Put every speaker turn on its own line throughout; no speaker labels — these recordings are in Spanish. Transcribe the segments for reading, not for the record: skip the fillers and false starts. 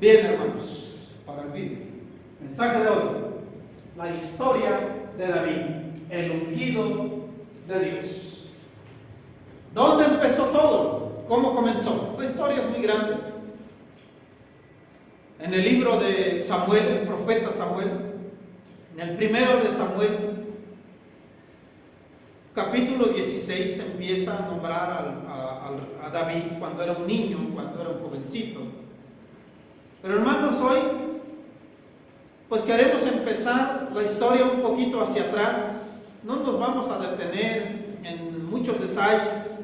Bien, hermanos, para el vídeo. Mensaje de hoy: la historia de David, el ungido de Dios. ¿Dónde empezó todo? ¿Cómo comenzó? La historia es muy grande. En el libro de Samuel, el profeta Samuel, en el primero de Samuel, capítulo 16, empieza a nombrar a David cuando era un niño, cuando era un jovencito. Pero hermanos, hoy pues queremos empezar la historia un poquito hacia atrás. No nos vamos a detener en muchos detalles,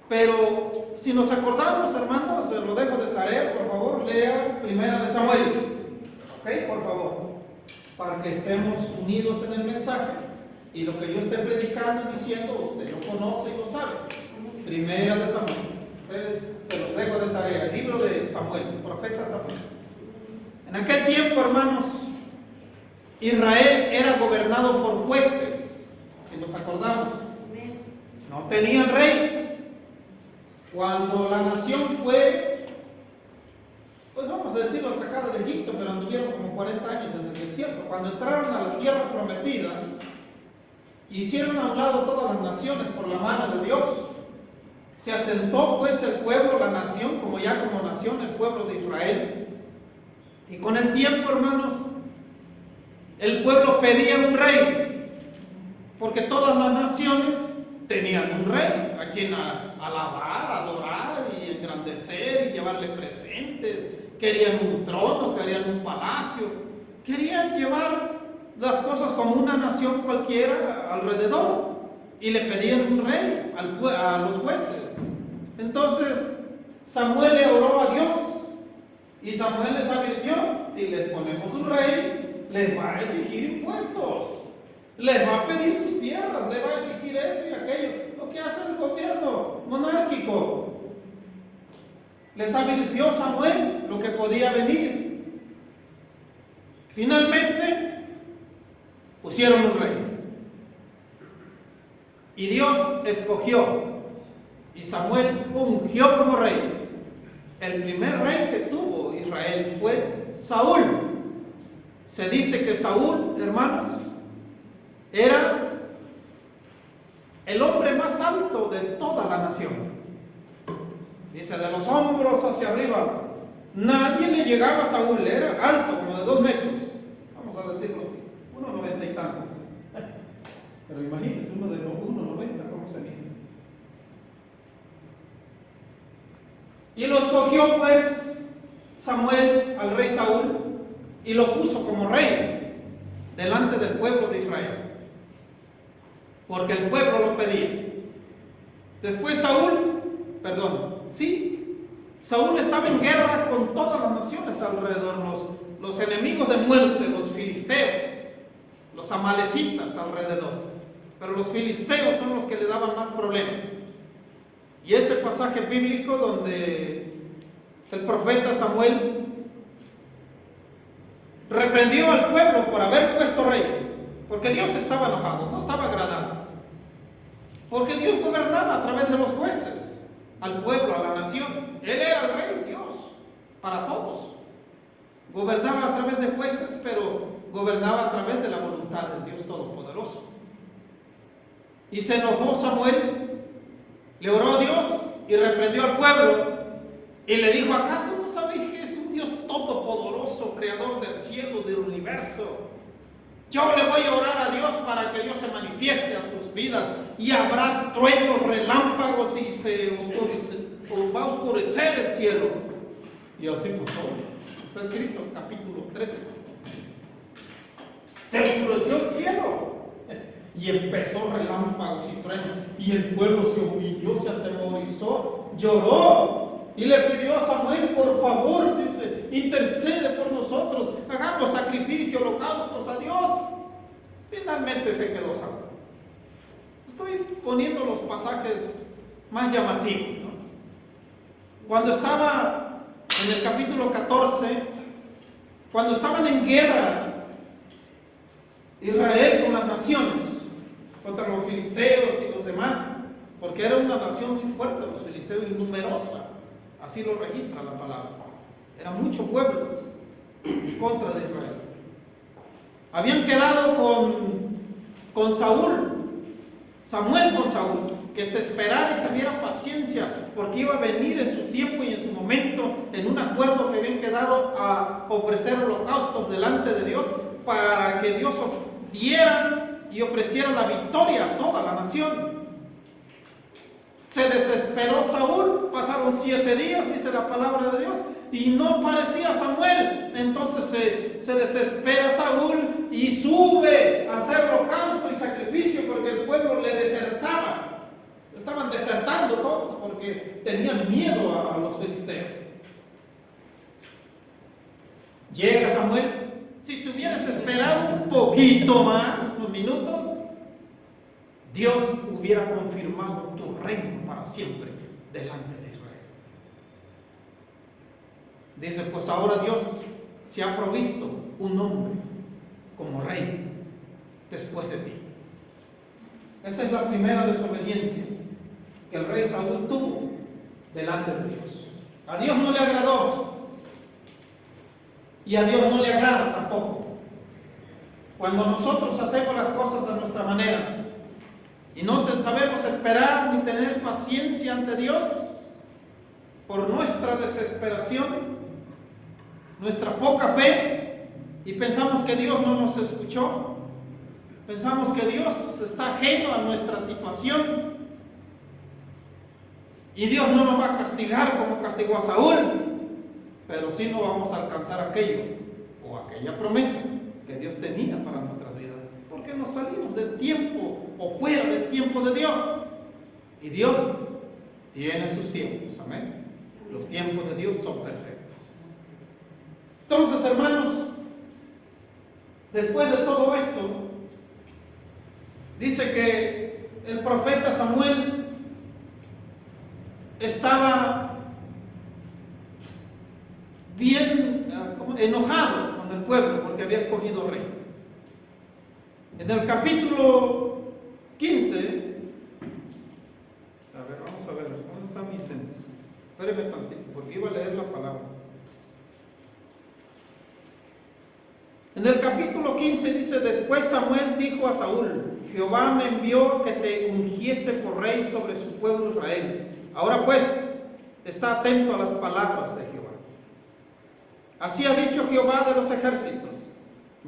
pero si nos acordamos, hermanos, se lo dejo de tarea, por favor, lea primera de Samuel, ¿ok? Por favor, para que estemos unidos en el mensaje y lo que yo esté predicando y diciendo, usted lo conoce y lo sabe. Primera de Samuel. Se los dejo de tarea, el libro de Samuel, el profeta Samuel. En aquel tiempo, hermanos, Israel era gobernado por jueces, si nos acordamos. No tenían rey. Cuando la nación fue, pues vamos a decirlo, sacada de Egipto, pero anduvieron como 40 años en el desierto. Cuando entraron a la tierra prometida, hicieron a un lado todas las naciones por la mano de Dios. Se asentó pues el pueblo, la nación, como nación, el pueblo de Israel. Y con el tiempo, hermanos, el pueblo pedía un rey, porque todas las naciones tenían un rey a quien alabar, adorar y engrandecer y llevarle presentes. Querían un trono, querían un palacio, querían llevar las cosas como una nación cualquiera alrededor. Y le pedían un rey a los jueces. Entonces Samuel le oró a Dios y Samuel les advirtió: si les ponemos un rey, les va a exigir impuestos, les va a pedir sus tierras, les va a exigir esto y aquello, lo que hace el gobierno monárquico. Les advirtió Samuel lo que podía venir. Finalmente pusieron un rey. Y Dios escogió, y Samuel ungió como rey. El primer rey que tuvo Israel fue Saúl. Se dice que Saúl, hermanos, era el hombre más alto de toda la nación. Dice, de los hombros hacia arriba, nadie le llegaba a Saúl. Era alto, como de 2 metros, vamos a decirlo así, 1,90 y tantos. Pero imagínense, uno de 1,90, ¿cómo se mide? Y lo escogió pues Samuel al rey Saúl y lo puso como rey delante del pueblo de Israel, porque el pueblo lo pedía. Después Saúl estaba en guerra con todas las naciones alrededor, los enemigos de muerte, los filisteos, los amalecitas alrededor. Pero los filisteos son los que le daban más problemas. Y ese pasaje bíblico donde el profeta Samuel reprendió al pueblo por haber puesto rey, porque Dios estaba enojado, no estaba agradado, porque Dios gobernaba a través de los jueces al pueblo, a la nación. Él era el rey, Dios, para todos. Gobernaba a través de jueces, pero gobernaba a través de la voluntad del Dios Todopoderoso. Y se enojó Samuel, le oró a Dios y reprendió al pueblo y le dijo: ¿acaso no sabéis que es un Dios todopoderoso, creador del cielo, del universo? Yo le voy a orar a Dios para que Dios se manifieste a sus vidas, y habrá truenos, relámpagos, y va a oscurecer el cielo. Y así pasó. Está escrito en capítulo 13. Se oscureció el cielo. Y empezó relámpagos y truenos, y el pueblo se humilló, se atemorizó, lloró y le pidió a Samuel: por favor, dice, intercede por nosotros, hagamos sacrificio, holocaustos a Dios. Finalmente se quedó Samuel. Estoy poniendo los pasajes más llamativos, ¿no? Cuando estaba en el capítulo 14, cuando estaban en guerra Israel con las naciones, contra los filisteos y los demás, porque era una nación muy fuerte, los filisteos, y numerosa, así lo registra la palabra. Era mucho pueblo en contra de Israel. Habían quedado con Samuel con Saúl, que se esperara y tuviera paciencia, porque iba a venir en su tiempo y en su momento, en un acuerdo que habían quedado a ofrecer holocaustos delante de Dios, para que Dios diera y ofreciera la victoria a toda la nación. Se desesperó Saúl, pasaron 7 días, dice la palabra de Dios, y no parecía Samuel. Entonces se desespera Saúl y sube a hacer holocausto y sacrificio, porque el pueblo le desertaba. Estaban desertando todos porque tenían miedo a los filisteos. Llega Samuel. Si te hubieras esperado un poquito más, unos minutos, Dios hubiera confirmado tu reino para siempre delante de Israel. Dice, pues ahora Dios se ha provisto un hombre como rey después de ti. Esa es la primera desobediencia que el rey Saúl tuvo delante de Dios. A Dios no le agradó y a Dios no le agrada tampoco cuando nosotros hacemos las cosas a nuestra manera y no sabemos esperar ni tener paciencia ante Dios por nuestra desesperación, nuestra poca fe, y pensamos que Dios no nos escuchó, pensamos que Dios está ajeno a nuestra situación y Dios no nos va a castigar como castigó a Saúl, pero sí no vamos a alcanzar aquello o aquella promesa que Dios tenía para nuestras vidas, porque nos salimos del tiempo o fuera del tiempo de Dios. Y Dios tiene sus tiempos, amén. Los tiempos de Dios son perfectos. Entonces, hermanos, después de todo esto, dice que el profeta Samuel estaba bien enojado con el pueblo porque había escogido rey. En el capítulo 15, a ver, vamos a ver, ¿dónde están mis lentes? Espérenme tantito, porque iba a leer la palabra. En el capítulo 15 dice, después Samuel dijo a Saúl, Jehová me envió que te ungiese por rey sobre su pueblo Israel. Ahora pues, está atento a las palabras de Jehová. Así ha dicho Jehová de los ejércitos,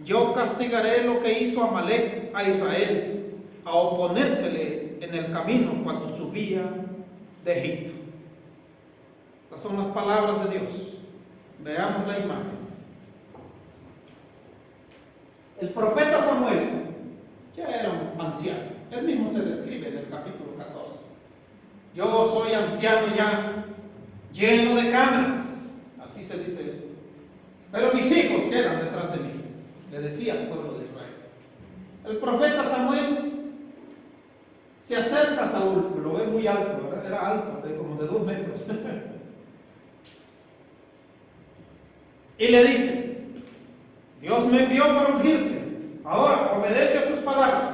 yo castigaré lo que hizo Amalec a Israel, a oponérsele en el camino cuando subía de Egipto. Estas son las palabras de Dios. Veamos la imagen. El profeta Samuel ya era un anciano. Él mismo se describe en el capítulo 14. Yo soy anciano ya, lleno de canas. Así se dice él. Pero mis hijos quedan detrás de mí, le decía al pueblo de Israel. El profeta Samuel se acerca a Saúl, lo ve muy alto, ¿verdad? Era alto, como de 2 metros. Y le dice, Dios me envió para ungirte, ahora obedece a sus palabras.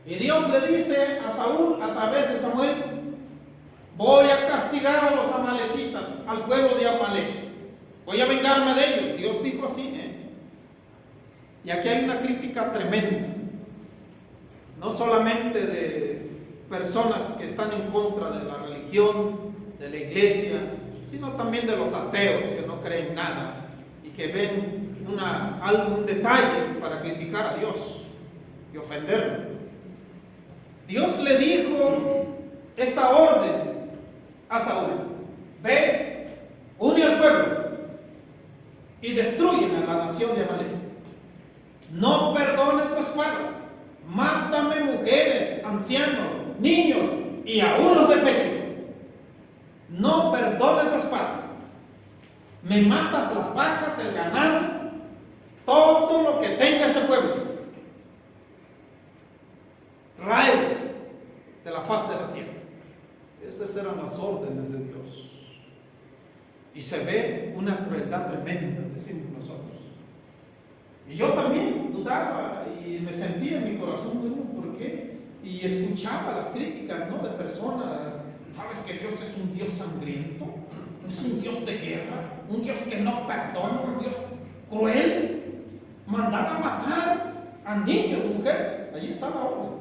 Y Dios le dice a Saúl a través de Samuel, voy a castigar a los amalecitas, al pueblo de Amalec. Voy a vengarme de ellos. Dios dijo así, Y aquí hay una crítica tremenda. No solamente de personas que están en contra de la religión, de la iglesia, sino también de los ateos que no creen nada y que ven algún detalle para criticar a Dios y ofenderlo. Dios le dijo esta orden a Saúl: ve, une al pueblo y destruyen a la nación de Amalec. No perdone tu espada, mátame mujeres, ancianos, niños y aún los de pecho. No perdone tu espada. Me matas las vacas, el ganado, todo lo que tenga ese pueblo. Raíz de la faz de la tierra. Esas eran las órdenes de Dios. Y se ve una crueldad tremenda, decimos nosotros. Y yo también dudaba y me sentía en mi corazón, bueno, ¿por qué? Y escuchaba las críticas, ¿no?, de personas. ¿Sabes que Dios es un Dios sangriento? No es un Dios Dios de guerra, un Dios que no perdona, un Dios cruel. Mandaba matar a niños, mujeres. Allí está la orden.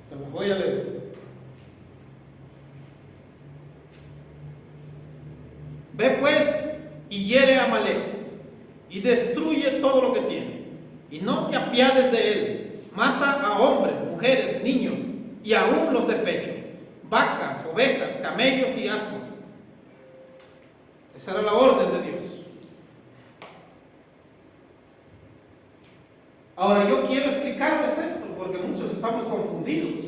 Se me voy a leer. Ve pues y hiere a Amalec y destruye todo lo que tiene, y no te apiades de él. Mata a hombres, mujeres, niños y aún los de pecho, vacas, ovejas, camellos y asnos. Esa era la orden de Dios. Ahora yo quiero explicarles esto porque muchos estamos confundidos.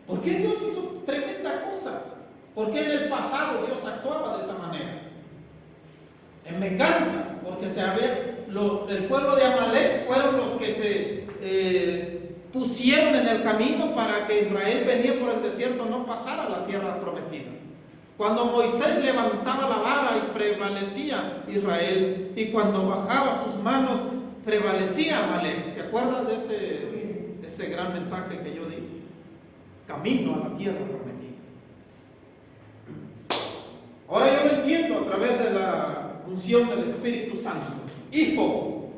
¿Por qué Dios hizo tremenda cosa? ¿Por qué en el pasado Dios actuaba de esa manera? En venganza, porque el pueblo de Amalec fueron los que se pusieron en el camino para que Israel venía por el desierto no pasara a la tierra prometida. Cuando Moisés levantaba la vara y prevalecía Israel, y cuando bajaba sus manos prevalecía Amalec. ¿Se acuerdan de ese gran mensaje que yo di? Camino a la tierra prometida. Ahora yo lo entiendo a través de la unción del Espíritu Santo. Hijo,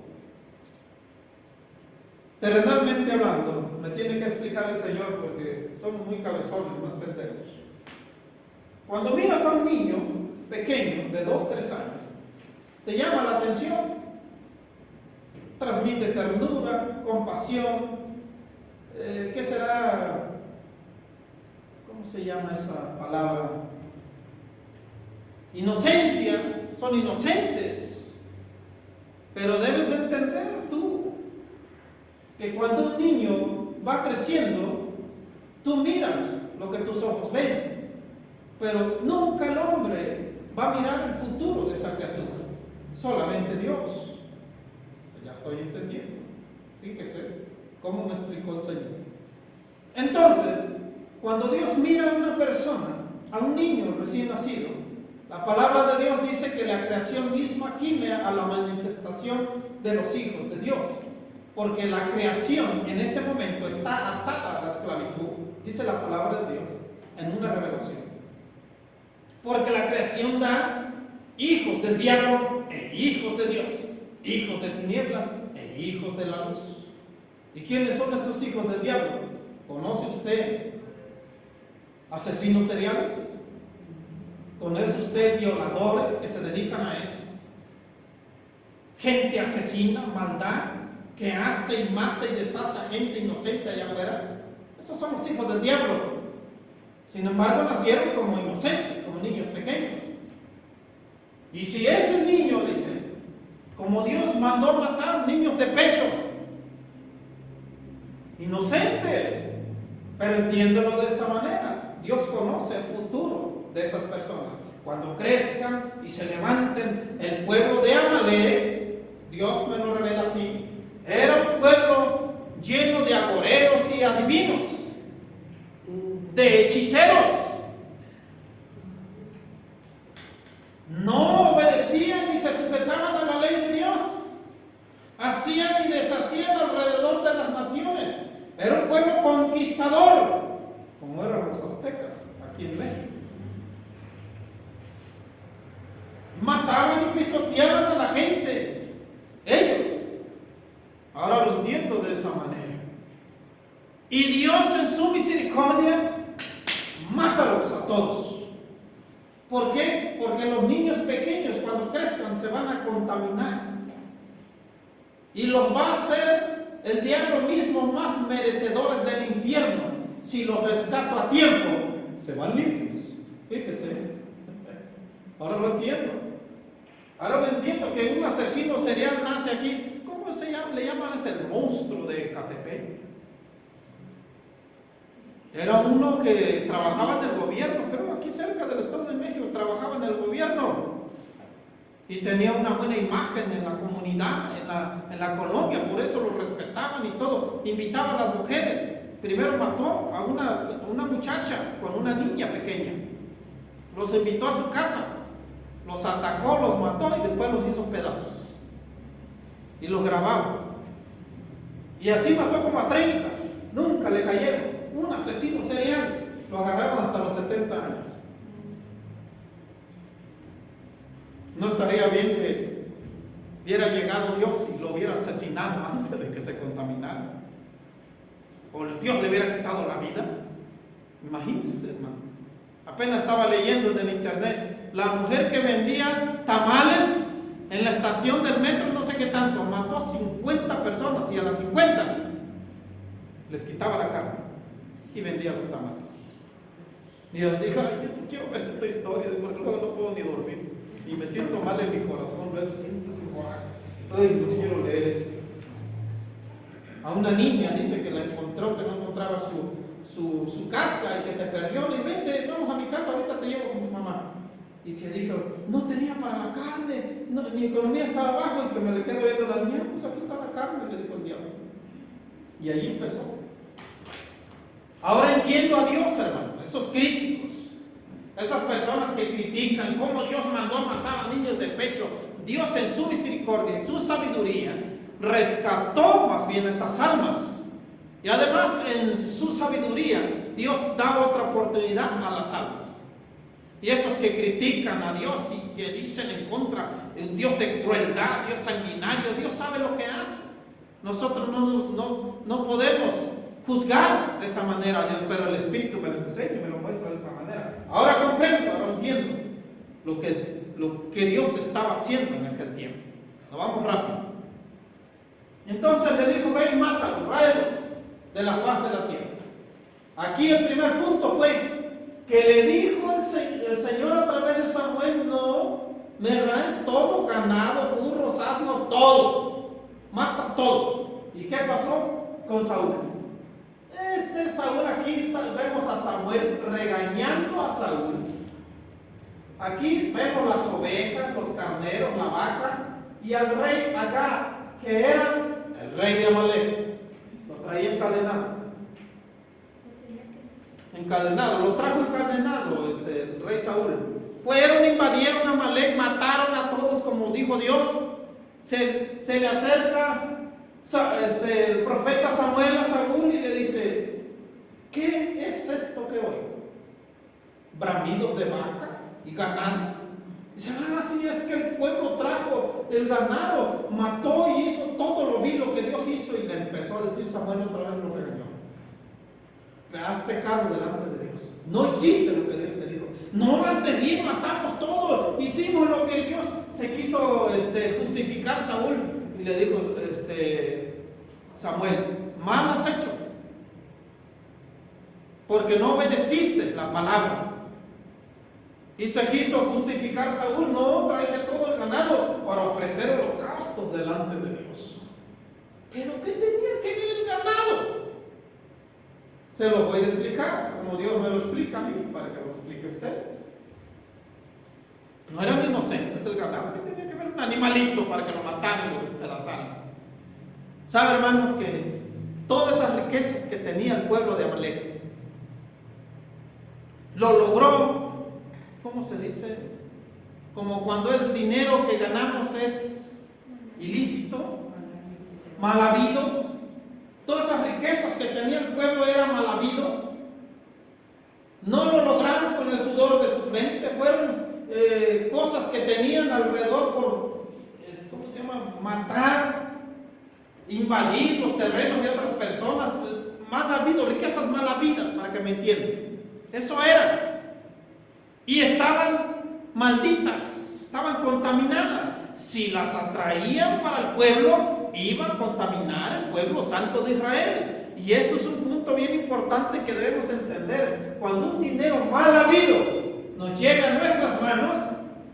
terrenalmente hablando, me tiene que explicar el Señor porque somos muy cabezones, no entendemos. Cuando miras a un niño pequeño de 2, 3 años, te llama la atención, transmite ternura, compasión, ¿qué será? ¿Cómo se llama esa palabra? Inocencia, son inocentes. Pero debes de entender tú que cuando un niño va creciendo, tú miras lo que tus ojos ven, pero nunca el hombre va a mirar el futuro de esa criatura, solamente Dios. Ya estoy entendiendo. Fíjese cómo me explicó el Señor. Entonces, cuando Dios mira a una persona, a un niño recién nacido, la palabra de Dios dice que la creación misma gime a la manifestación de los hijos de Dios, porque la creación en este momento está atada a la esclavitud, dice la palabra de Dios en una revelación. Porque la creación da hijos del diablo e hijos de Dios, hijos de tinieblas e hijos de la luz. ¿Y quiénes son estos hijos del diablo? ¿Conoce usted asesinos seriales? ¿Conoce usted violadores que se dedican a eso? Gente asesina, maldad, que hace y mata y deshace a gente inocente allá afuera. Esos son los hijos del diablo. Sin embargo, nacieron como inocentes, como niños pequeños. Y si ese niño, dice, como Dios mandó matar niños de pecho, inocentes, pero entiéndelo de esta manera, Dios conoce el futuro de esas personas. Cuando crezcan y se levanten, el pueblo de Amalec, Dios me lo revela así, era un pueblo lleno de agoreros y adivinos, de hechiceros. No obedecían ni se sujetaban a la ley de Dios. Hacían y deshacían alrededor de las naciones. Era un pueblo conquistador, como eran los aztecas aquí en México. Mataban y pisoteaban a la gente, ellos. Ahora lo entiendo de esa manera. Y Dios en su misericordia, mátalos a todos. ¿Por qué? Porque los niños pequeños cuando crezcan se van a contaminar. Y los va a hacer el diablo mismo más merecedores del infierno. Si los rescato a tiempo, se van limpios. Fíjese. Ahora lo entiendo. Ahora lo entiendo que un asesino serial nace aquí. ¿Cómo se llama? Le llaman el monstruo de Catepec. Era uno que trabajaba en el gobierno, creo aquí cerca del Estado de México, trabajaba en el gobierno y tenía una buena imagen en la comunidad, en la colonia, por eso lo respetaban y todo. Invitaba a las mujeres. Primero mató a una muchacha con una niña pequeña. Los invitó a su casa, los atacó, los mató y después los hizo pedazos. Y los grababa. Y así mató como a 30. Nunca le cayeron. Un asesino serial. Lo agarraron hasta los 70 años. ¿No estaría bien que hubiera llegado Dios y lo hubiera asesinado antes de que se contaminara? ¿O Dios le hubiera quitado la vida? Imagínense, hermano. Apenas estaba leyendo en el internet, la mujer que vendía tamales en la estación del metro, no sé qué tanto, mató a 50 personas y a las 50 les quitaba la carne y vendía los tamales. Y Dios dijo: ay, yo quiero ver esta historia, porque luego no puedo ni dormir y me siento mal en mi corazón, luego siento ese coraje. Ay, no quiero leer eso. A una niña dice que la encontró, que no encontraba su casa y que se perdió. Le dije: vente, vamos a mi casa, ahorita te llevo con tu mamá. Y que dijo: no tenía para la carne, no, mi economía estaba abajo. Y que me le quedo viendo a la niña: pues aquí está la carne, le dijo el diablo. Y ahí empezó. Ahora entiendo a Dios, hermano, esos críticos, esas personas que critican cómo Dios mandó a matar a niños de pecho. Dios en su misericordia y su sabiduría rescató más bien esas almas. Y además en su sabiduría Dios da otra oportunidad a las almas. Y esos que critican a Dios y que dicen en contra, un Dios de crueldad, Dios sanguinario, Dios sabe lo que hace. Nosotros no podemos juzgar de esa manera a Dios, pero el Espíritu me lo enseña y me lo muestra de esa manera. Ahora comprendo, ahora entiendo lo que Dios estaba haciendo en aquel tiempo. Nos vamos rápido. Entonces le dijo: ve y mátalos, ráelos de la faz de la tierra. Aquí el primer punto fue que le dijo el Señor a través de Samuel: no, me raes todo, ganado, burros, asnos, todo, matas todo. ¿Y qué pasó con Saúl? Saúl, aquí vemos a Samuel regañando a Saúl. Aquí vemos las ovejas, los carneros, la vaca y al rey Agag, que era el rey de Amalek. Lo traía encadenado, lo trajo encadenado el rey Saúl. Fueron, invadieron Amalek, mataron a todos como dijo Dios. Se le acerca el profeta Samuel a Saúl y le dice: ¿qué es esto que oigo? ¿Bramidos de vaca y ganado? Dice: sí, es que el pueblo trajo el ganado, mató y hizo todo lo vil lo que Dios hizo. Y le empezó a decir Samuel, otra vez lo regañó: has pecado delante de Dios, no hiciste lo que Dios te dijo. No, antes bien matamos todo, hicimos lo que Dios se quiso justificar Saúl. Y le dijo Samuel: mal has hecho, porque no obedeciste la palabra. Y se quiso justificar Saúl: no, traje todo el ganado para ofrecer holocaustos delante de Dios. ¿Pero qué tenía que ver el ganado? Se lo voy a explicar, como Dios me lo explica a mí, para que lo explique a ustedes. No eran inocentes el ganado. ¿Qué tenía que ver un animalito para que lo mataran y lo despedazaran? ¿Sabe, hermanos, que todas esas riquezas que tenía el pueblo de Amalek lo logró? ¿Cómo se dice? Como cuando el dinero que ganamos es ilícito, mal habido. Todas esas riquezas que tenía el pueblo era mal habido. No lo lograron con el sudor de su frente. Fueron cosas que tenían alrededor por, ¿cómo se llama? Matar, invadir los terrenos de otras personas. Mal habido, riquezas mal habidas, para que me entiendan. Eso era. Y estaban malditas, estaban contaminadas. Si las atraían para el pueblo, iba a contaminar el pueblo santo de Israel. Y eso es un punto bien importante que debemos entender. Cuando un dinero mal habido nos llega a nuestras manos,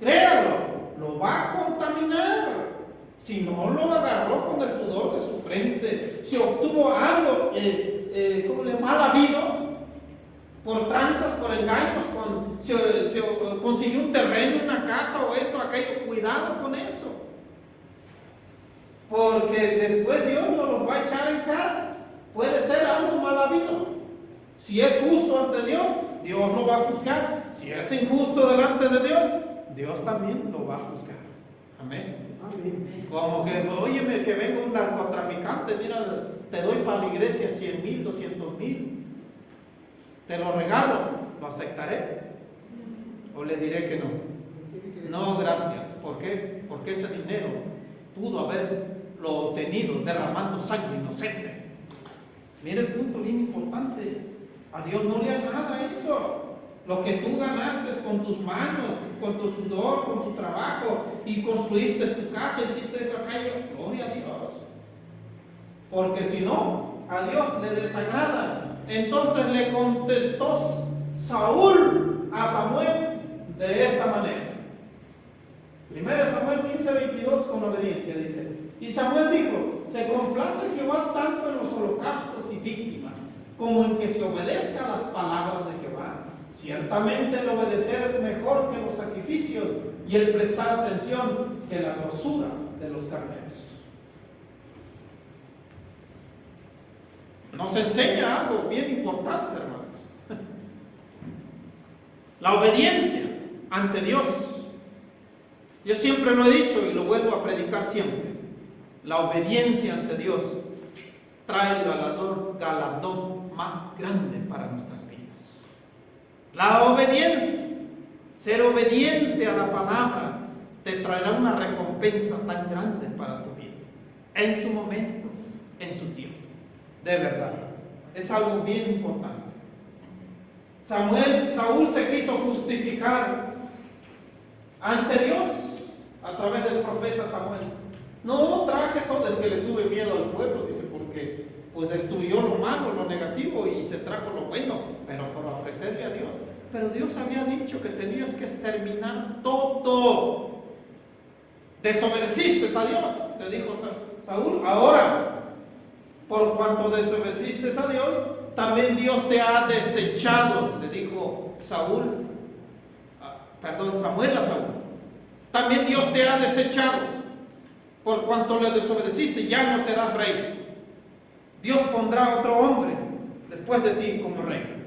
créalo, lo va a contaminar. Si no lo agarró con el sudor de su frente, si obtuvo algo mal habido, por tranzas, por engaños, se consiguió un terreno, una casa o esto, aquello, cuidado con eso. Porque después Dios nos los va a echar en cara. Puede ser algo mal habido. Si es justo ante Dios, Dios lo va a juzgar. Si es injusto delante de Dios, Dios también lo va a juzgar. Amén. Amén. Como que, óyeme, que venga un narcotraficante, mira, te doy para la iglesia 100,000, 200,000. Te lo regalo, ¿lo aceptaré? ¿O le diré que no? no, gracias. ¿Por qué? Porque ese dinero pudo haberlo obtenido derramando sangre inocente. Mira el punto bien importante. A Dios no le agrada eso. Lo que tú ganaste con tus manos, con tu sudor, con tu trabajo, y construiste tu casa, hiciste esa calle, gloria a Dios. Porque si no, a Dios le desagrada. Entonces le contestó Saúl a Samuel de esta manera. 1 Samuel 15:22 con obediencia dice: y Samuel dijo: se complace Jehová tanto en los holocaustos y víctimas, como en que se obedezca a las palabras de Jehová. Ciertamente el obedecer es mejor que los sacrificios, y el prestar atención que la grosura de los carneros. Nos enseña algo bien importante, hermanos. La obediencia ante Dios. Yo siempre lo he dicho y lo vuelvo a predicar siempre. La obediencia ante Dios trae el galardón más grande para nuestras vidas. La obediencia, ser obediente a la palabra, te traerá una recompensa tan grande para tu vida. En su momento, en su tiempo. De verdad, es algo bien importante. Saúl se quiso justificar ante Dios a través del profeta Samuel. No traje todo, es que le tuve miedo al pueblo, dice, porque pues destruyó lo malo, lo negativo, y se trajo lo bueno, pero por ofrecerle a Dios. Pero Dios había dicho que tenías que exterminar todo. Desobedeciste a Dios, le dijo Saúl. Ahora, por cuanto desobedeciste a Dios, también Dios te ha desechado, le dijo Samuel a Saúl. También Dios te ha desechado, por cuanto le desobedeciste, ya no serás rey. Dios pondrá otro hombre después de ti como rey,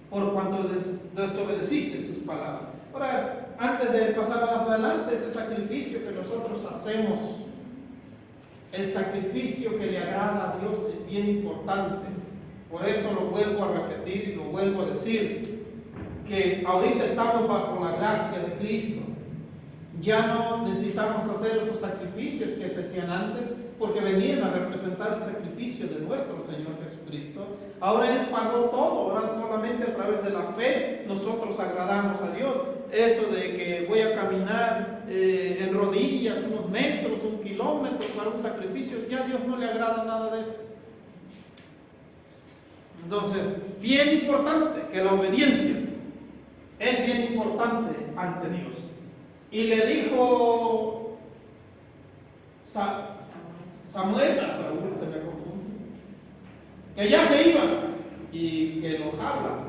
por cuanto desobedeciste sus palabras. Ahora, antes de pasar adelante, ese sacrificio que nosotros hacemos, el sacrificio que le agrada a Dios, es bien importante. Por eso lo vuelvo a repetir y lo vuelvo a decir, que ahorita estamos bajo la gracia de Cristo. Ya no necesitamos hacer esos sacrificios que se hacían antes, porque venían a representar el sacrificio de nuestro Señor Jesucristo. Ahora Él pagó todo. Ahora solamente a través de la fe nosotros agradamos a Dios. Eso de que voy a caminar en rodillas unos metros, 1 kilómetro para un sacrificio, ya a Dios no le agrada nada de eso. Entonces, bien importante que la obediencia es bien importante ante Dios. Y le dijo Samuel a Saúl, se me confunde, que ya se iba y que lo jala.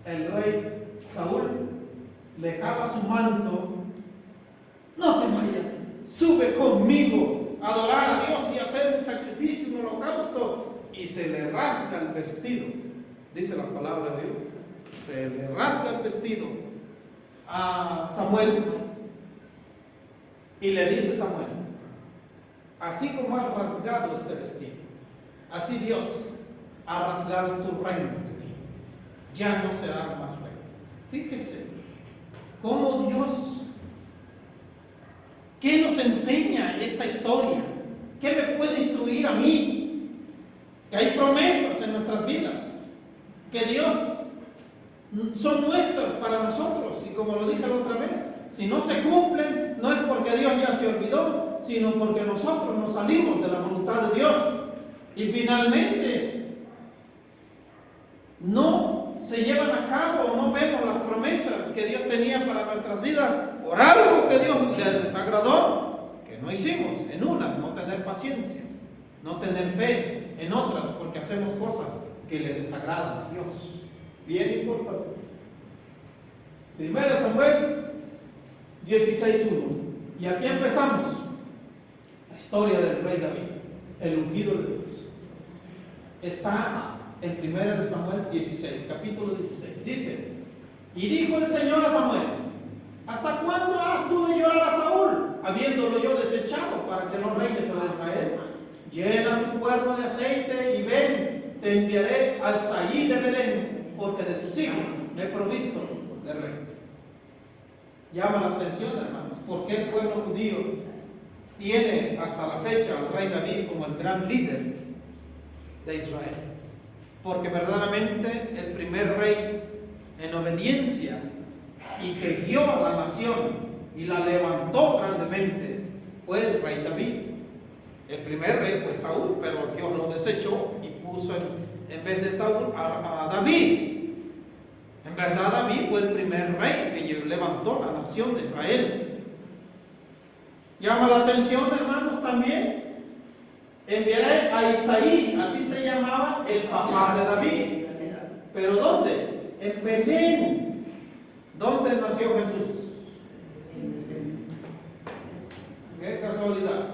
El rey Saúl le jala su manto: no te vayas, sube conmigo a adorar a Dios y hacer un sacrificio, un holocausto. Y se le rasga el vestido, dice la palabra de Dios, se le rasga el vestido a Samuel, y le dice Samuel: así como has rasgado este vestido, así Dios ha rasgado tu reino de ti, ya no será más reino. Fíjese cómo Dios, ¿qué nos enseña esta historia? ¿Qué me puede instruir a mí? Que hay promesas en nuestras vidas, que Dios son nuestras para nosotros, y como lo dije la otra vez, si no se cumplen, no es porque Dios ya se olvidó, sino porque nosotros nos salimos de la voluntad de Dios, y finalmente no se llevan a cabo, o no vemos las promesas que Dios tenía para nuestras vidas, por algo que Dios le desagradó, que no hicimos. En unas, no tener paciencia, no tener fe; en otras, porque hacemos cosas que le desagradan a Dios. Bien importante. 1 Samuel 16:1. Y aquí empezamos la historia del rey David, el ungido de Dios. Está en 1 Samuel 16, capítulo 16. Dice: y dijo el Señor a Samuel: ¿hasta cuándo has tú de llorar a Saúl, habiéndolo yo desechado, para que no reine sobre Israel? Llena tu cuerno de aceite y ven, te enviaré al Saí de Belén, porque de sus hijos me he provisto de rey. llama la atención, hermanos, por qué el pueblo judío tiene hasta la fecha al rey David como el gran líder de Israel. Porque verdaderamente el primer rey en obediencia y que guió a la nación y la levantó grandemente fue el rey David. El primer rey fue Saúl, pero Dios lo desechó y puso en vez de Saúl a David. En verdad David fue el primer rey que levantó la nación de Israel. Llama la atención, hermanos, también. Enviaré a Isaí, así se llamaba el papá de David. ¿Pero dónde? En Belén. ¿Dónde nació Jesús? Qué casualidad.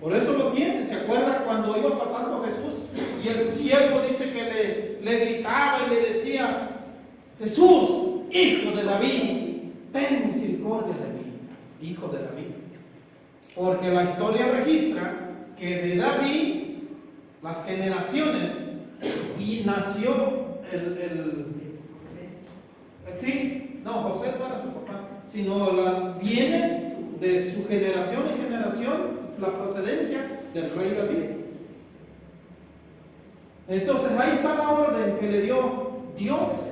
Por eso lo tiene. ¿Se acuerda cuando iba pasando Jesús? Y el siervo dice que le gritaba y le decía: Jesús, hijo de David, ten misericordia de mí, hijo de David. Porque la historia registra que de David, las generaciones, y nació José no era su papá, sino viene de su generación en generación la procedencia del rey David. Entonces ahí está la orden que le dio Dios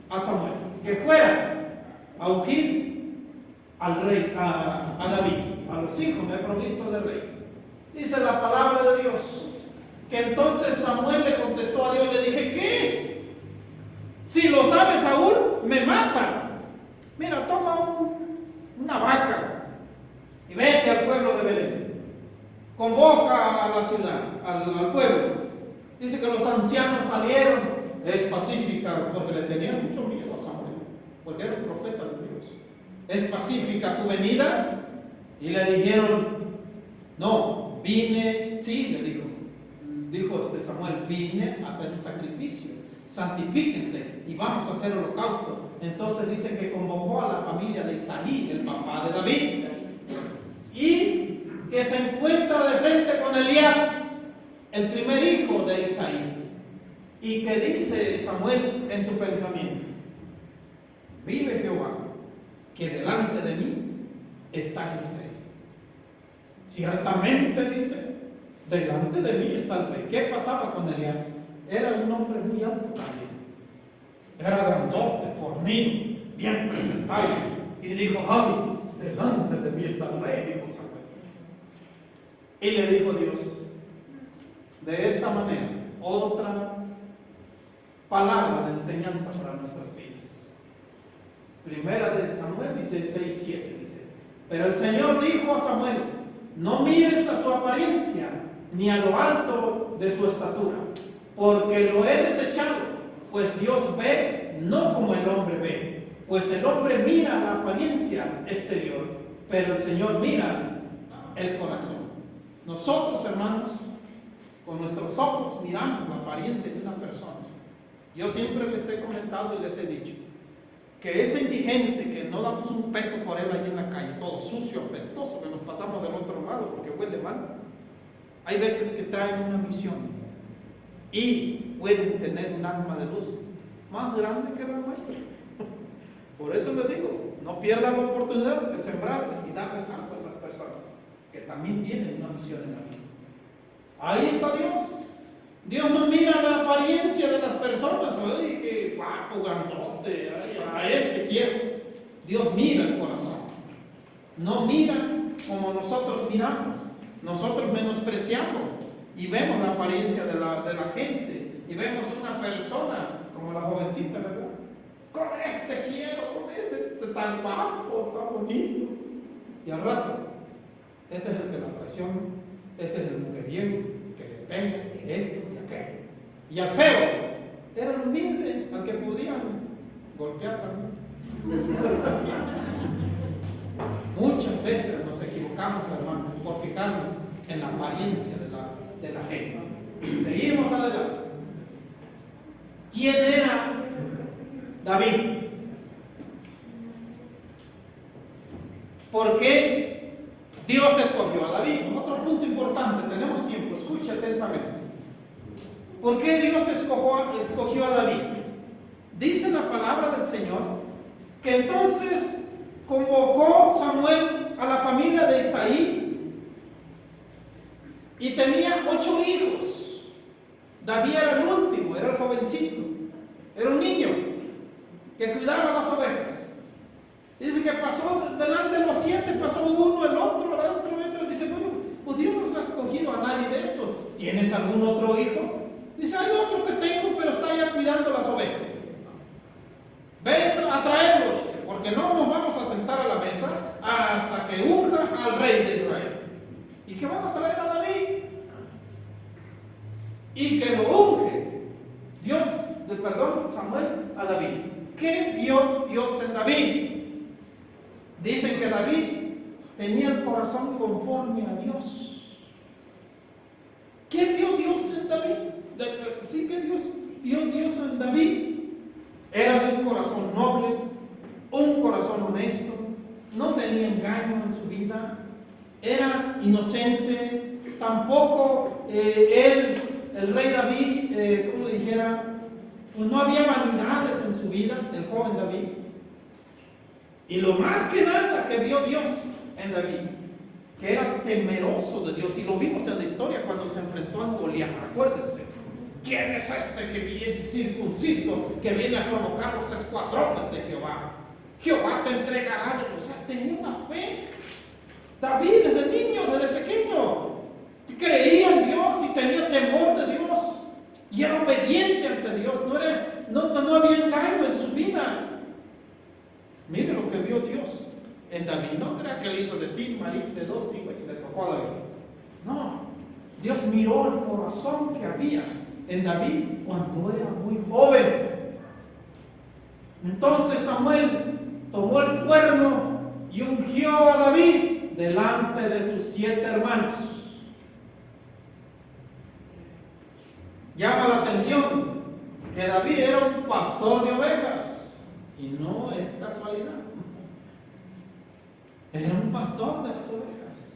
a Samuel, que fuera a ungir al rey, a David, a los hijos me he provisto de rey. Dice la palabra de Dios que entonces Samuel le contestó a Dios, le dije: ¿qué? Si lo sabe Saúl, me mata. Mira, toma una vaca y vete al pueblo de Belén. Convoca a la ciudad, al pueblo. Dice que los ancianos salieron. Es pacífica, porque le tenían mucho miedo a Samuel, porque era un profeta de Dios. Es pacífica tu venida. Y le dijeron: no, vine, sí, le dijo Samuel, vine a hacer un sacrificio, santifíquense y vamos a hacer holocausto. Entonces dice que convocó a la familia de Isaí, el papá de David, y que se encuentra de frente con Eliab, el primer hijo de Isaí, y que dice Samuel en su pensamiento: vive Jehová, que delante de mí está el rey. Ciertamente, dice, delante de mí está el rey. ¿Qué pasaba con Eliab? Era un hombre muy alto también. Era grandote, fornido, bien presentable. Y dijo: ay, delante de mí está el rey, dijo Samuel. Y le dijo Dios, de esta manera, otra palabra de enseñanza para nuestras vidas. Primera de Samuel dice 6:7, dice: pero el Señor dijo a Samuel: no mires a su apariencia, ni a lo alto de su estatura, porque lo he desechado, pues Dios ve no como el hombre ve, pues el hombre mira la apariencia exterior, pero el Señor mira el corazón. Nosotros, hermanos, con nuestros ojos miramos la apariencia de una persona. Yo siempre les he comentado y les he dicho que ese indigente que no damos un peso por él ahí en la calle, todo sucio, apestoso, que nos pasamos del otro lado porque huele mal, hay veces que traen una misión y pueden tener un alma de luz más grande que la nuestra. Por eso les digo, no pierdan la oportunidad de sembrar y darles algo a esas personas que también tienen una misión en la vida. Ahí está Dios. Dios no mira la apariencia de las personas. Ay, qué guapo, grandote, a este quiero. Dios mira el corazón. No mira como nosotros miramos. Nosotros menospreciamos y vemos la apariencia de la gente. Y vemos una persona como la jovencita, ¿verdad? Con este quiero, con este tan guapo, tan bonito. Y al rato, ese es el que la traiciona, ese es el mujeriego que le pega esto y aquello. Y al feo, era el humilde, al que podían golpear también. Muchas veces nos equivocamos, hermanos, por fijarnos en la apariencia de la gente. Seguimos adelante. ¿Quién era David? ¿Por qué Dios escogió a David? Otro punto importante, tenemos tiempo, escucha atentamente. ¿Por qué Dios escogió a David? Dice la palabra del Señor que entonces convocó Samuel a la familia de Isaí y tenía 8 hijos. David era el último, era el jovencito, era un niño que cuidaba las ovejas. Dice que pasó delante de los 7, pasó uno, el otro. Dice, bueno, pues Dios no ha escogido a nadie de estos. ¿Tienes algún otro hijo? Dice, hay otro que tengo, pero está allá cuidando las ovejas. Ven a traerlo, dice, porque no nos vamos a sentar a la mesa hasta que unja al rey de Israel. ¿Y qué van a traer a David? Y que lo unge Samuel a David. ¿Qué vio Dios en David? Dicen que David tenía el corazón conforme a Dios. ¿Qué vio Dios en David? Sí que vio Dios en David. Era de un corazón noble, un corazón honesto, no tenía engaño en su vida, era inocente, tampoco el rey David, como le dijera, pues no había vanidades en su vida, el joven David. Y lo más que nada que vio Dios en David, que era temeroso de Dios, y lo vimos en la historia cuando se enfrentó a Goliat. Acuérdense, ¿quién es este que viene circunciso, que viene a colocar los escuadrones de Jehová? Jehová te entregará. O sea, tenía una fe. David desde niño, desde pequeño, creía en Dios y tenía temor de Dios y era obediente ante Dios. No había engaño en su vida. Mire lo que vio Dios en David. No crea que le hizo de ti, María, de 2 tipos y le tocó a David. No, Dios miró el corazón que había en David cuando era muy joven. Entonces Samuel tomó el cuerno y ungió a David delante de sus 7 hermanos. Llama la atención que David era un pastor de ovejas, y no es casualidad. Era un pastor de las ovejas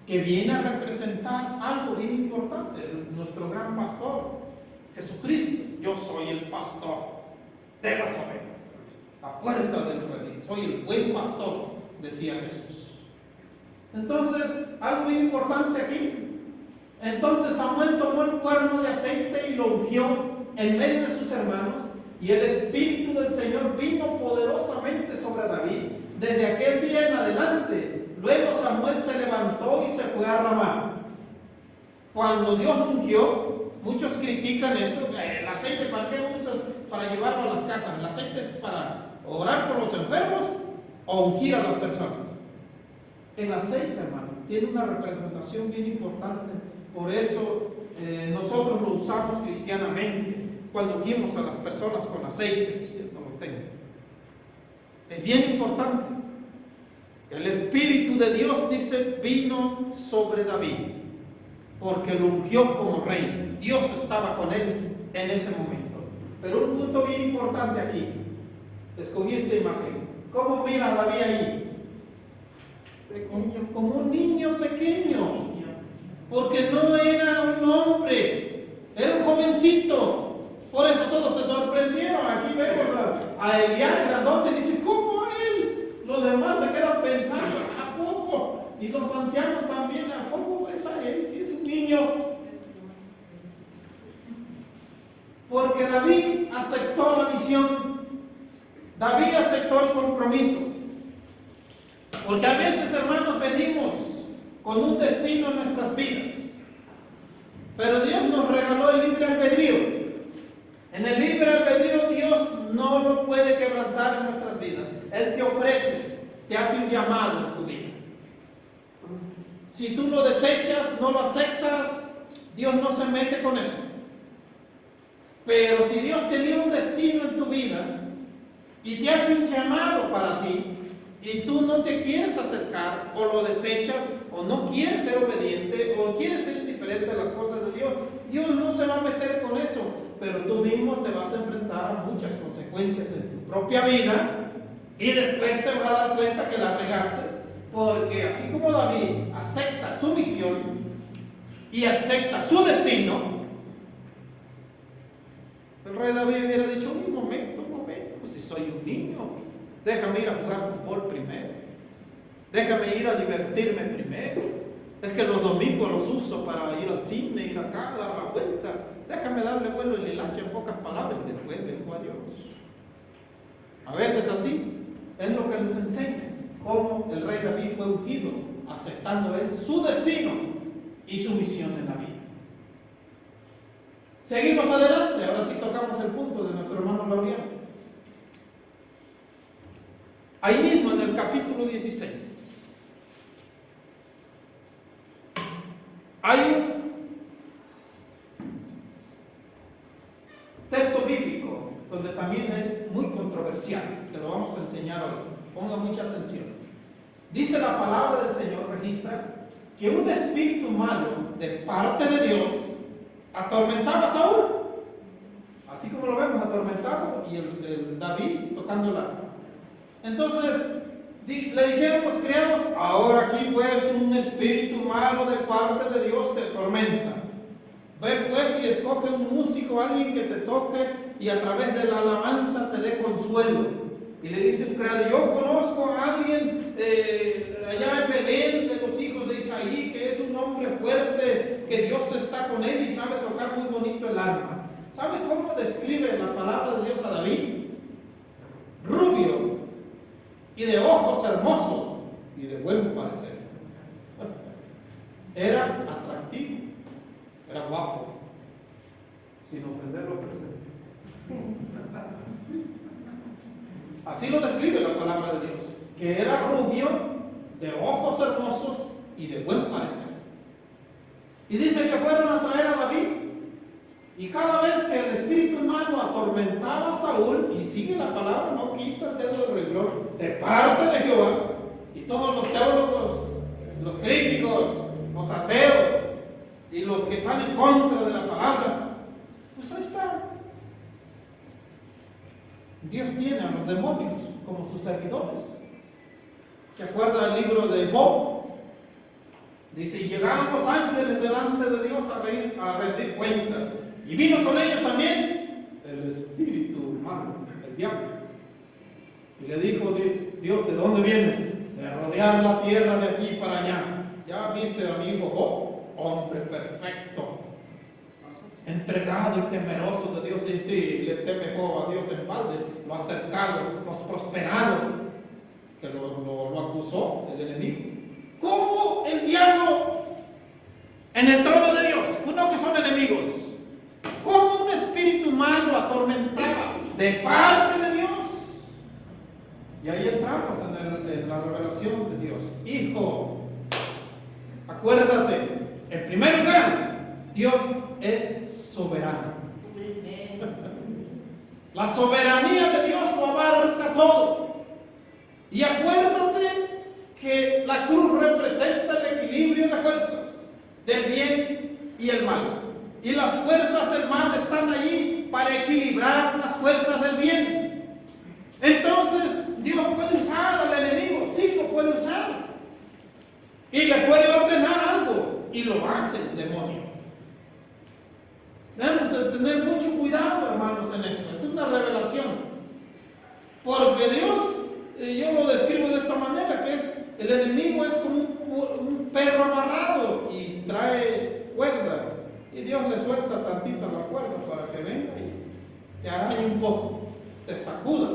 que viene a representar algo bien importante, nuestro gran pastor, Jesucristo. Yo soy el pastor de las ovejas, la puerta del redil, soy el buen pastor, decía Jesús. Entonces, algo bien importante aquí. Entonces Samuel tomó el cuerno de aceite y lo ungió en medio de sus hermanos, y el Espíritu del Señor vino poderosamente sobre David desde aquel día en adelante. Luego Samuel se levantó y se fue a Ramá. Cuando Dios ungió, muchos critican eso. El aceite, ¿para qué usas? Para llevarlo a las casas. El aceite es para orar por los enfermos o ungir a las personas. El aceite, hermano, tiene una representación bien importante. Por eso nosotros lo usamos cristianamente cuando ungimos a las personas con aceite. Y no lo tengo. Es bien importante. El Espíritu de Dios, dice, vino sobre David porque lo ungió como rey. Dios estaba con él en ese momento. Pero un punto bien importante aquí. Escogí esta imagen. ¿Cómo mira a David ahí? Como un niño pequeño, porque no era un hombre, era un jovencito. Por eso todos se sorprendieron. Aquí vemos a Elías grandote, dice, ¿cómo a él? Los demás se quedan pensando, ¿a poco? Y los ancianos también, ¿a poco ves a él si es un niño? Porque David aceptó la misión, David aceptó el compromiso. Porque a veces, hermanos, venimos con un destino en nuestras vidas, pero Dios nos regaló el libre albedrío. En el libre albedrío Dios no lo puede quebrantar en nuestras vidas. Él te ofrece, te hace un llamado en tu vida. Si tú lo desechas, no lo aceptas, Dios no se mete con eso. Pero si Dios tenía un destino en tu vida y te hace un llamado para ti, y tú no te quieres acercar, o lo desechas, o no quieres ser obediente, o quieres ser indiferente a las cosas de Dios, Dios no se va a meter con eso, pero tú mismo te vas a enfrentar a muchas consecuencias en tu propia vida, y después te vas a dar cuenta que la regaste, porque así como David acepta su misión y acepta su destino, el rey David hubiera dicho, un momento, pues si soy un niño, Déjame ir a jugar fútbol primero. Déjame ir a divertirme primero. Es que los domingos los uso para ir al cine, ir acá, dar la vuelta. Déjame darle vuelo al hilacha en pocas palabras y después vengo a Dios. A veces así es lo que nos enseña cómo el rey David fue ungido, aceptando él su destino y su misión en la vida. Seguimos adelante, ahora sí tocamos el punto de nuestro hermano Laureano. Ahí mismo en el capítulo 16 hay un texto bíblico donde también es muy controversial, que lo vamos a enseñar hoy. Ponga mucha atención. Dice la palabra del Señor, registra, que un espíritu malo de parte de Dios atormentaba a Saúl, así como lo vemos atormentado, y el David tocando el arpa. Entonces le dijeron los criados: ahora aquí pues un espíritu malo de parte de Dios te atormenta. Ve pues y escoge un músico, alguien que te toque y a través de la alabanza te dé consuelo. Y le dice un criado: yo conozco a alguien allá en Belén de los hijos de Isaí, que es un hombre fuerte, que Dios está con él y sabe tocar muy bonito el arpa. ¿Sabe cómo describe la palabra de Dios a David? Rubio y de ojos hermosos y de buen parecer. Era atractivo, era guapo, sin ofenderlo presente. Así lo describe la palabra de Dios, que era rubio, de ojos hermosos y de buen parecer. Y dice que fueron a traer a David, y cada vez que el espíritu malo atormentaba a Saúl, y sigue la palabra, no quita el dedo del renglón, de parte de Jehová, y todos los teólogos, los críticos, los ateos, y los que están en contra de la palabra, pues ahí está. Dios tiene a los demonios como sus servidores. ¿Se acuerda del libro de Job? Dice: y llegaron los ángeles delante de Dios a rendir cuentas, y vino con ellos también el espíritu malo, el diablo. Y le dijo Dios: ¿de dónde vienes? De rodear la tierra de aquí para allá. ¿Ya viste a mi hijo Job? Hombre perfecto, entregado y temeroso de Dios. Y sí, le teme Job a Dios en balde. Lo ha cercado, lo ha prosperado. Que lo acusó el enemigo. ¿Cómo el diablo en el trono de Dios? Uno que son enemigos. ¿Cómo un espíritu malo atormentaba de parte de Dios? Y ahí entramos en la revelación de Dios. Hijo, acuérdate, en primer lugar, Dios es soberano. La soberanía de Dios lo abarca todo. Y acuérdate que la cruz representa el equilibrio de fuerzas del bien y el mal. Y las fuerzas del mal están allí para equilibrar las fuerzas del bien. Entonces, Dios puede usar al enemigo, sí lo puede usar. Y le puede ordenar algo, y lo hace el demonio. Debemos de tener mucho cuidado, hermanos, en esto. Es una revelación. Porque Dios, yo lo describo de esta manera, que es, el enemigo es como un perro amarrado y trae cuerda. Y Dios le suelta tantita la cuerda para que venga y te arañe un poco, te sacuda.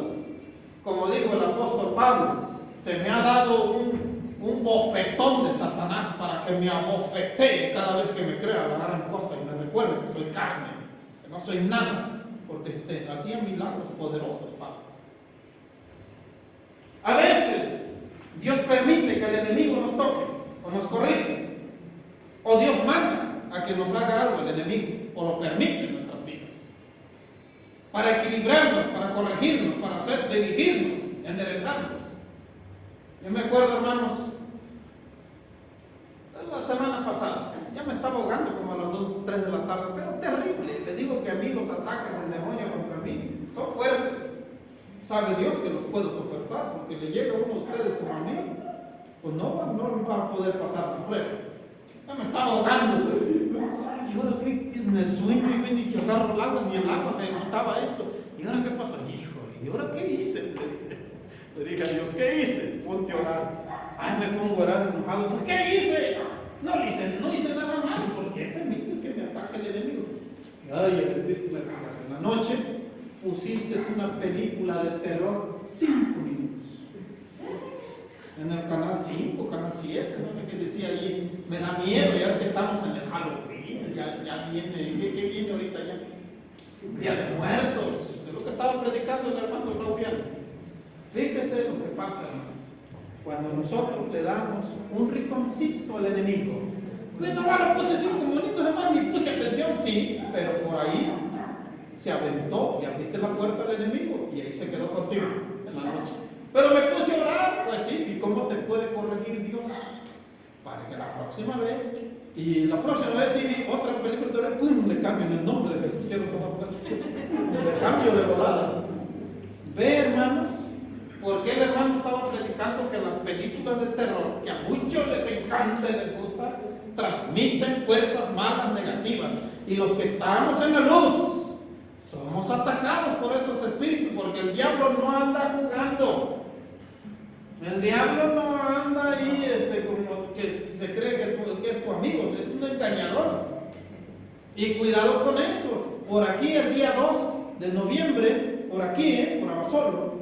Como dijo el apóstol Pablo, se me ha dado un bofetón de Satanás para que me abofetee cada vez que me crea la gran cosa y me recuerde que soy carne, que no soy nada, porque hacía milagros poderosos, Pablo. A veces Dios permite que el enemigo nos toque o nos corrija, o Dios manda a que nos haga algo el enemigo, o lo permite en nuestras vidas, para equilibrarnos, para corregirnos, para dirigirnos, enderezarnos. Yo me acuerdo, hermanos, la semana pasada, ya me estaba ahogando como a las 2, 3 de la tarde, pero terrible. Le digo que a mí los ataques del demonio contra mí son fuertes. Sabe Dios que los puedo soportar, porque le llega a uno de ustedes como a mí, pues no va a poder pasar la prueba. Ya me estaba ahogando. Y ahora que en el sueño y ven y que agarro el agua, ni el agua me quitaba eso. ¿Y ahora qué pasó? Híjole, ¿y ahora qué hice? Le confesión. ¿Qué hice? Ponte a orar. Ay, me pongo a orar enojado. ¿Por qué hice? No hice nada malo. ¿Por qué permites que me ataque el enemigo? Ay, el Espíritu me recuerda. En la noche pusiste una película de terror 5 minutos. En el canal 5, canal 7, no sé qué decía allí. Me da miedo, ya es que estamos en el Halloween. Ya viene, ¿qué viene ahorita ya? Día de Muertos. De lo que estaba predicando el hermano Claudiano. Fíjese lo que pasa, hermano. Cuando nosotros le damos un rinconcito al enemigo, pues no va a la posesión como bonitos hermanos, ni puse atención, sí, pero por ahí se aventó y abriste la puerta al enemigo y ahí se quedó contigo en la noche. Pero me puse a orar, pues sí, ¿y cómo te puede corregir Dios? Para que la próxima vez, y la próxima vez si otra película de ¡pum!, le cambian el nombre de Jesús, cierro toda puerta, le cambio de volada. Ve, hermanos, porque el hermano estaba predicando que las películas de terror, que a muchos les encanta y les gusta, transmiten fuerzas malas, negativas. Y los que estamos en la luz, somos atacados por esos espíritus, porque el diablo no anda jugando. El diablo no anda ahí como que se cree que es tu amigo, es un engañador. Y cuidado con eso. Por aquí el día 2 de noviembre, por aquí, por Abasolo,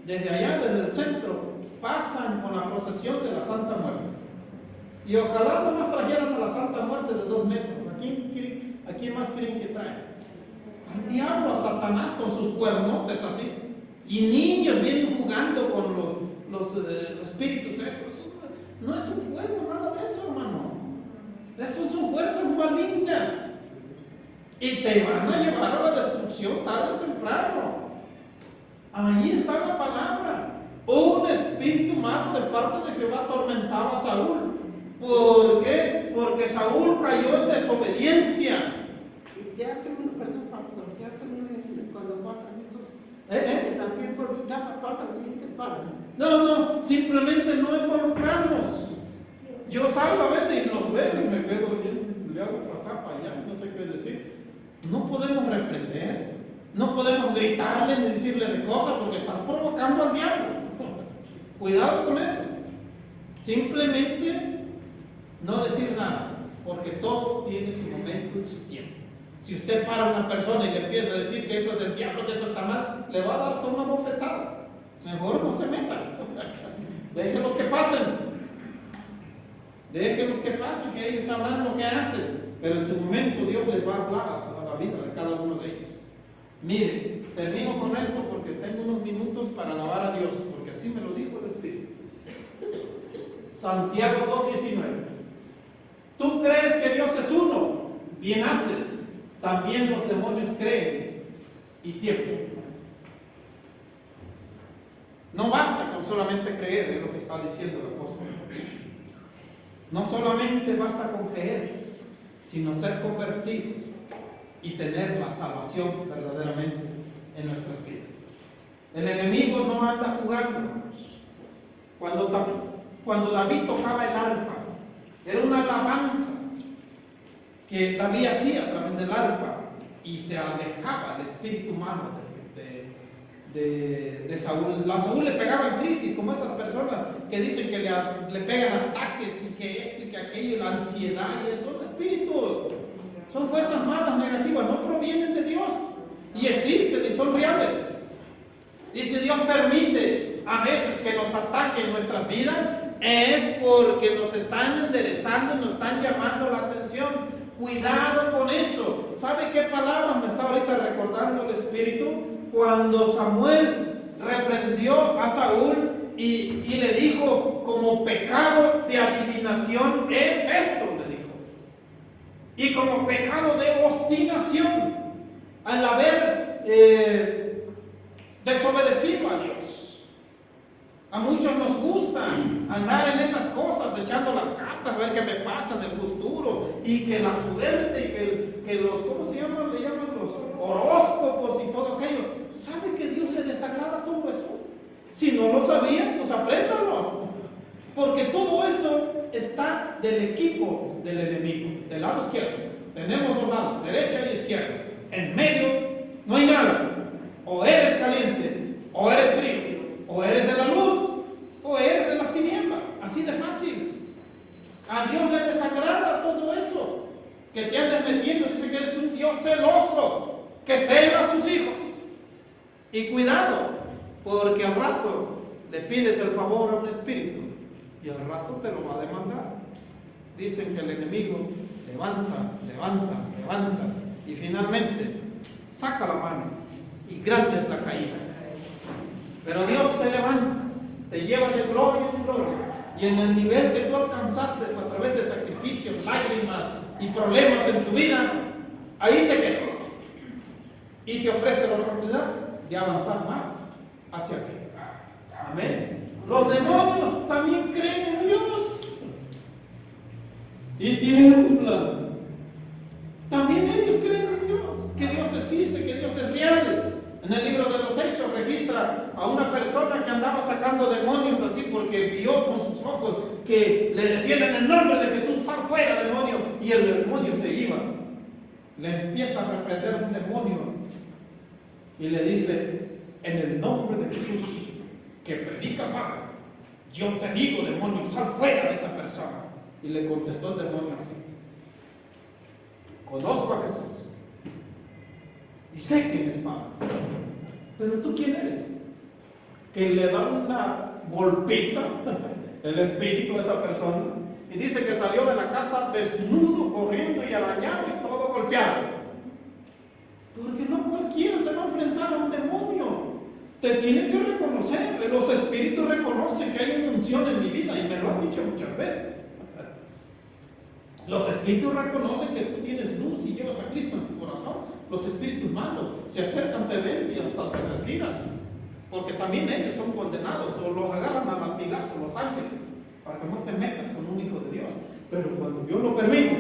desde allá, desde el centro, pasan con la procesión de la Santa Muerte. Y ojalá no más trajeran a la Santa Muerte de 2 metros. Aquí más quieren que traen. Al diablo, a Satanás con sus cuernotes así. Y niños vienen jugando con los espíritus. Eso no es un juego, nada de eso, hermano. Eso son fuerzas malignas. Y te van a llevar a la destrucción tarde o temprano. Ahí está la palabra. Un espíritu malo de parte de Jehová atormentaba a Saúl. ¿Por qué? Porque Saúl cayó en desobediencia.
¿Qué hace uno, perdón, pastor? ¿Qué hace uno cuando pasan esos? También por mi casa pasan y se paran.
No, simplemente no involucrarnos. Yo salgo a veces y los veo y me quedo bien, le hago para acá, para allá, no sé qué decir. No podemos reprender, no podemos gritarle ni decirle de cosas porque estás provocando al diablo. Cuidado con eso. Simplemente no decir nada, porque todo tiene su momento y su tiempo. Si usted para a una persona y le empieza a decir que eso es del diablo, que eso está mal, le va a dar toda una bofetada. Mejor no se metan. Déjenlos que pasen. Déjenlos que pasen, que ellos sabrán lo que hacen. Pero en su momento Dios les va a hablar a la vida de cada uno de ellos. Mire, termino con esto porque tengo unos minutos para alabar a Dios, porque así me lo dijo el Espíritu. Santiago 2:19. Tú crees que Dios es uno, bien haces. También los demonios creen y tiemblan. No basta con solamente creer en lo que está diciendo el apóstol. No solamente basta con creer, sino ser convertidos y tener la salvación verdaderamente en nuestras vidas. El enemigo no anda jugando. Cuando David tocaba el arpa, era una alabanza que David hacía a través del arpa y se alejaba el espíritu malo de Saúl. A Saúl le pegaban crisis, como esas personas que dicen que le pegan ataques y que esto y que aquello, la ansiedad, y eso son espíritus, son fuerzas malas, negativas, no provienen de Dios y existen y son reales. Y si Dios permite a veces que nos ataquen nuestras vidas, es porque nos están enderezando, nos están llamando la atención. Cuidado con eso. ¿Sabe qué palabra me está ahorita recordando el Espíritu? Cuando Samuel reprendió a Saúl y le dijo, como pecado de adivinación es esto, le dijo. Y como pecado de obstinación, al haber desobedecido a Dios. A muchos nos gusta andar en esas cosas, echando las cartas, a ver qué me pasa en el futuro, y que la suerte, y que los, ¿cómo se llaman? Le llaman los horóscopos y todo aquello. ¿Sabe que Dios le desagrada todo eso? Si no lo sabía, pues apréndalo. Porque todo eso está del equipo del enemigo, del lado izquierdo. Tenemos dos lados, derecha y izquierda. En medio no hay nada. O eres caliente, o eres frío. O eres de la luz, metiendo. Dice que es un Dios celoso, que cela a sus hijos. Y cuidado, porque al rato le pides el favor a un espíritu y al rato te lo va a demandar. Dicen que el enemigo levanta y finalmente saca la mano y grande es la caída. Pero Dios te levanta, te lleva de gloria en gloria, y en el nivel que tú alcanzaste a través de sacrificios, lágrimas y problemas en tu vida, ahí te quedas y te ofrece la oportunidad de avanzar más hacia aquí. Amén. Los demonios también creen en Dios y tiemblan. También ellos creen en Dios, que Dios existe, que Dios es real. En el libro de los Hechos registra a una persona que andaba sacando demonios así porque vio con sus ojos que le decían en el nombre de Jesús, sal fuera demonio, y el demonio se iba. Le empieza a reprender un demonio y le dice, en el nombre de Jesús que predica Pablo, yo te digo demonio, sal fuera de esa persona. Y le contestó el demonio así: conozco a Jesús y sé quién es Pablo, pero tú quién eres, que le da una golpiza el espíritu a esa persona, y dice que salió de la casa desnudo, corriendo y arañado y todo golpeado, porque no cualquiera se va a enfrentar a un demonio. Te tiene que reconocer. Los espíritus reconocen que hay una unción en mi vida y me lo han dicho muchas veces. Los espíritus reconocen que tú tienes luz y llevas a Cristo en tu corazón. Los espíritus malos se acercan, te ven y hasta se retiran, porque también ellos son condenados, o los agarran a latigazos los ángeles, para que no te metas con un hijo de Dios. Pero cuando Dios lo permite,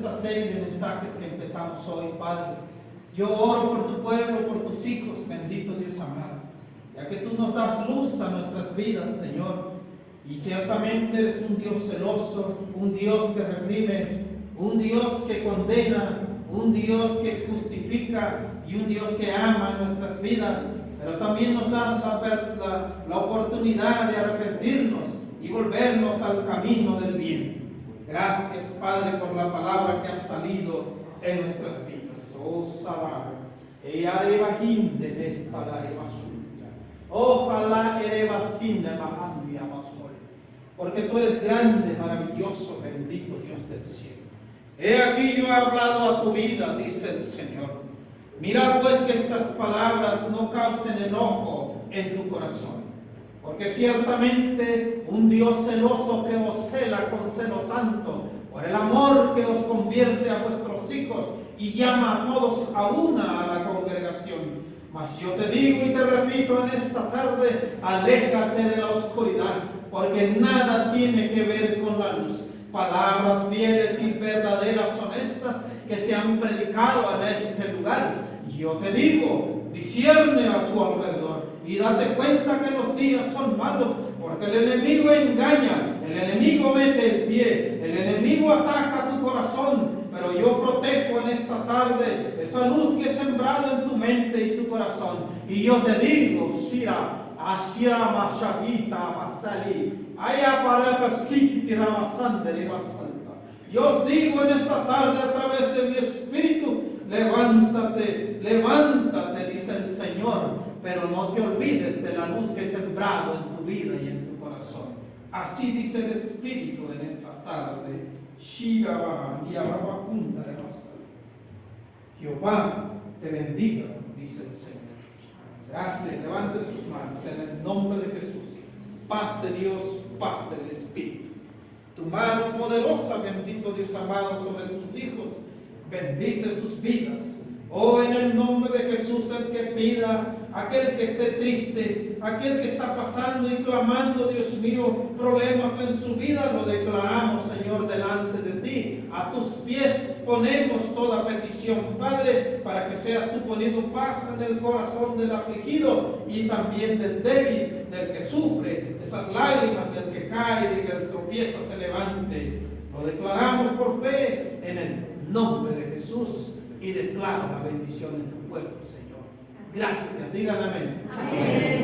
esta serie de mensajes que empezamos hoy, Padre. Yo oro por tu pueblo, por tus hijos, bendito Dios amado, ya que tú nos das luz a nuestras vidas, Señor. Y ciertamente eres un Dios celoso, un Dios que reprime, un Dios que condena, un Dios que justifica y un Dios que ama nuestras vidas, pero también nos das la oportunidad de arrepentirnos y volvernos al camino del bien. Gracias, Padre, por la palabra que ha salido en nuestras vidas. Oh, Sabá, ojalá porque tú eres grande, maravilloso, bendito Dios del cielo. He aquí yo he hablado a tu vida, dice el Señor. Mira pues que estas palabras no causen enojo en tu corazón, porque ciertamente un Dios celoso que os cela con celo santo, por el amor que os convierte a vuestros hijos y llama a todos a una a la congregación. Mas yo te digo y te repito en esta tarde, aléjate de la oscuridad, porque nada tiene que ver con la luz. Palabras fieles y verdaderas son estas que se han predicado en este lugar. Yo te digo, discierne a tu alrededor y date cuenta que los días son malos, porque el enemigo engaña, el enemigo mete el pie, el enemigo ataca tu corazón. Pero yo protejo en esta tarde esa luz que he sembrado en tu mente y tu corazón. Y yo te digo, Shira, Ashia Mashahita Masali, Aya Parapaslikiti Ramasandere Masanta. Yo os digo en esta tarde a través de mi espíritu, levántate, levántate, dice el Señor, pero no te olvides de la luz que he sembrado en tu vida y en tu corazón. Así dice el Espíritu en esta tarde. Jehová te bendiga, dice el Señor. Gracias, levante sus manos en el nombre de Jesús. Paz de Dios, paz del Espíritu. Tu mano poderosa, bendito Dios amado, sobre tus hijos, bendice sus vidas. Oh, en el nombre de Jesús, el que pida, aquel que esté triste, aquel que está pasando y clamando, Dios mío, problemas en su vida, lo declaramos, Señor, delante de ti. A tus pies ponemos toda petición, Padre, para que seas tú poniendo paz en el corazón del afligido y también del débil, del que sufre, esas lágrimas, del que cae, del que tropieza, se levante. Lo declaramos por fe en el nombre de Jesús. Y declaro la bendición en tu pueblo, Señor. Gracias, digan amén. Amén.